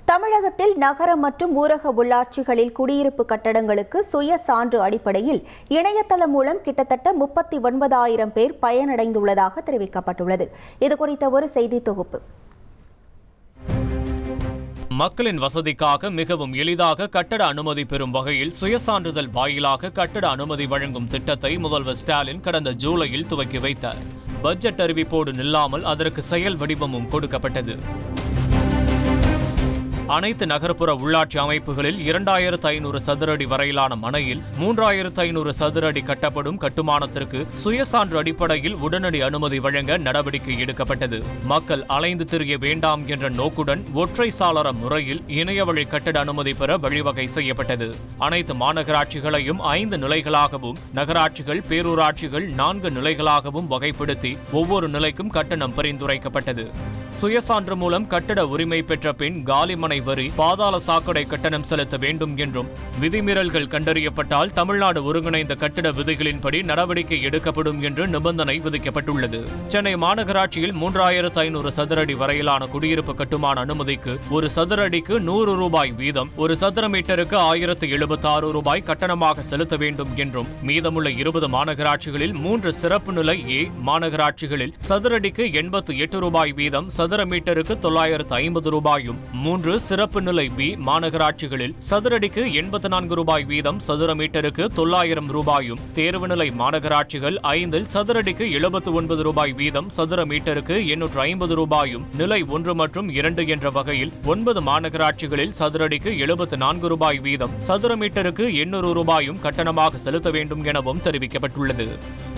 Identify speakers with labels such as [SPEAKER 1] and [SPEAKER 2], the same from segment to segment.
[SPEAKER 1] தமிழகத்தில் நகர மற்றும் ஊரக உள்ளாட்சிகளில் குடியிருப்பு கட்டடங்களுக்கு சுய சான்று அடிப்படையில் இணையதளம் மூலம் கிட்டத்தட்ட 39,000 பேர் பயனடைந்துள்ளதாக தெரிவிக்கப்பட்டுள்ளது. இதுகுறித்த ஒரு செய்தி தொகுப்பு.
[SPEAKER 2] மக்களின் வசதிக்காக மிகவும் எளிதாக கட்டட அனுமதி பெறும் வகையில் சுயசான்றிதழ் வாயிலாக கட்டட அனுமதி வழங்கும் திட்டத்தை முதல்வர் ஸ்டாலின் கடந்த ஜூலையில் துவக்கி வைத்தார். பட்ஜெட் அறிவிப்போடு நில்லாமல் அதற்கு செயல் வடிவமும் கொடுக்கப்பட்டது. அனைத்து நகர்ப்புற உள்ளாட்சி அமைப்புகளில் 2,500 சதுர அடி வரையிலான மனையில் 3,500 சதுர அடி கட்டப்படும் கட்டுமானத்திற்கு சுயசான்று அடிப்படையில் உடனடி அனுமதி வழங்க நடவடிக்கை எடுக்கப்பட்டது. மக்கள் அலைந்து திரிய வேண்டாம் என்ற நோக்குடன் ஒற்றை சாளர முறையில் இணையவழி கட்டட அனுமதி பெற வழிவகை செய்யப்பட்டது. அனைத்து மாநகராட்சிகளையும் 5 நிலைகளாகவும், நகராட்சிகள், பேரூராட்சிகள் 4 நிலைகளாகவும் வகைப்படுத்தி ஒவ்வொரு நிலைக்கும் கட்டணம் பரிந்துரைக்கப்பட்டது. சுயசான்று மூலம் கட்டட உரிமை பெற்ற பின் காலிமனை வரி, பாதாள சாக்கடை கட்டணம் செலுத்த வேண்டும் என்றும், விதிமீறல்கள் கண்டறியப்பட்டால் தமிழ்நாடு ஒருங்கிணைந்த கட்டிட விதிகளின்படி நடவடிக்கை எடுக்கப்படும் என்று நிபந்தனை விதிக்கப்பட்டுள்ளது. சென்னை மாநகராட்சியில் 3,500 சதுர அடி வரையிலான குடியிருப்பு கட்டுமான அனுமதிக்கு ஒரு சதுர அடிக்கு 100 ரூபாய் வீதம், ஒரு சதுர மீட்டருக்கு 1,076 ரூபாய் கட்டணமாக செலுத்த வேண்டும் என்றும், மீதமுள்ள 20 மாநகராட்சிகளில் 3 சிறப்பு நிலை ஏ மாநகராட்சிகளில் சதுரடிக்கு 88 ரூபாய் வீதம், சதுர மீட்டருக்கு 950 ரூபாயும், 3 சிறப்பு நிலை பி மாநகராட்சிகளில் சதுரடிக்கு 84 ரூபாய் வீதம், சதுர மீட்டருக்கு 900 ரூபாயும், தேர்வு நிலை மாநகராட்சிகள் 5 சதுரடிக்கு 79 ரூபாய் வீதம், சதுர மீட்டருக்கு 850 ரூபாயும், நிலை 1 மற்றும் 2 என்ற வகையில் 9 மாநகராட்சிகளில் சதுரடிக்கு 74 ரூபாய் வீதம், சதுர மீட்டருக்கு 800 ரூபாயும் கட்டணமாக செலுத்த வேண்டும் எனவும் தெரிவிக்கப்பட்டுள்ளது.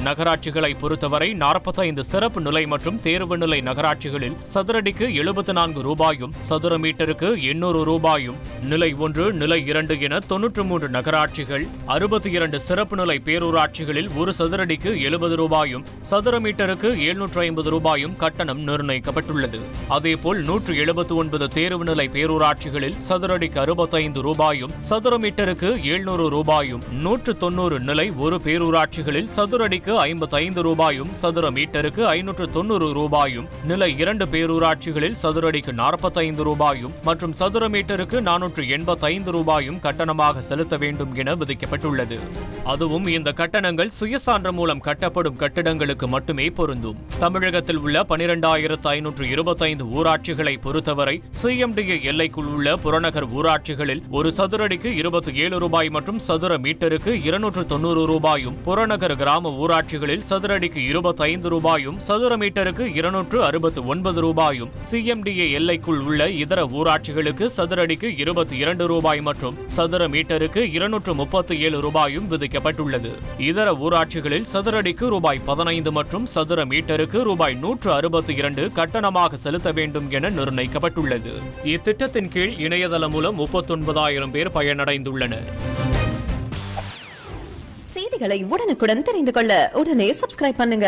[SPEAKER 2] நகராட்சிகளை பொறுத்தவரை 45 சிறப்பு நிலை மற்றும் தேர்வு நிலை நகராட்சிகளில் சதுரடிக்கு 74 ரூபாயும், சதுர மீட்டருக்கு 800 ரூபாயும், நிலை 1, நிலை 2 என 93 நகராட்சிகள், 62 சிறப்பு நிலை பேரூராட்சிகளில் ஒரு சதுரடிக்கு 70 ரூபாயும், சதுர மீட்டருக்கு 750 ரூபாயும் கட்டணம் நிர்ணயிக்கப்பட்டுள்ளது. அதேபோல் 179 தேர்வு நிலை பேரூராட்சிகளில் சதுரடிக்கு 65 ரூபாயும், சதுர மீட்டருக்கு 700 ரூபாயும், 190 நிலை ஒரு பேரூராட்சிகளில் சதுரடிக்கு 55 ரூபாயும், சதுர மீட்டருக்கு 590 ரூபாயும், நிலை 2 பேரூராட்சிகளில் சதுரடிக்கு 45 ரூபாயும் மற்றும் சதுர மீட்டருக்கு 485 ரூபாயும் கட்டணமாக செலுத்த வேண்டும் என விதிக்கப்பட்டுள்ளது. அதுவும் இந்த கட்டணங்கள் சுயசான்று மூலம் கட்டப்படும் கட்டிடங்களுக்கு மட்டுமே பொருந்தும். தமிழகத்தில் உள்ள 12,525 ஊராட்சிகளை பொறுத்தவரை சிஎம்டிஏ எல்லைக்குள் உள்ள புறநகர் ஊராட்சிகளில் ஒரு சதுரடிக்கு 27 ரூபாய் மற்றும் சதுர மீட்டருக்கு 290 ரூபாயும், புறநகர் கிராம ஊராட்சிகளில் சதுரடிக்கு 25 ரூபாயும், சதுர மீட்டருக்கு 269 ரூபாயும், சிஎம்டிஏ எல்லைக்குள் உள்ள இதர ஊராட்சிகளுக்கு சதுரடிக்கு 22 ரூபாய் மற்றும் சதுர மீட்டருக்கு 237 ரூபாயும் விதிக்கப்பட்டுள்ளது. இதர ஊராட்சிகளில் சதுரடிக்கு ரூபாய் 15 மற்றும் சதுர மீட்டருக்கு ரூபாய் 162 கட்டணமாக செலுத்த வேண்டும் என நிர்ணயிக்கப்பட்டுள்ளது. இத்திட்டத்தின் கீழ் இணையதளம் மூலம் 39,000 பேர் பயனடைந்துள்ளனர்.
[SPEAKER 3] செய்திகளை உடனுக்குடன் தெரிந்து கொள்ள உடனே சப்ஸ்கிரைப் பண்ணுங்க.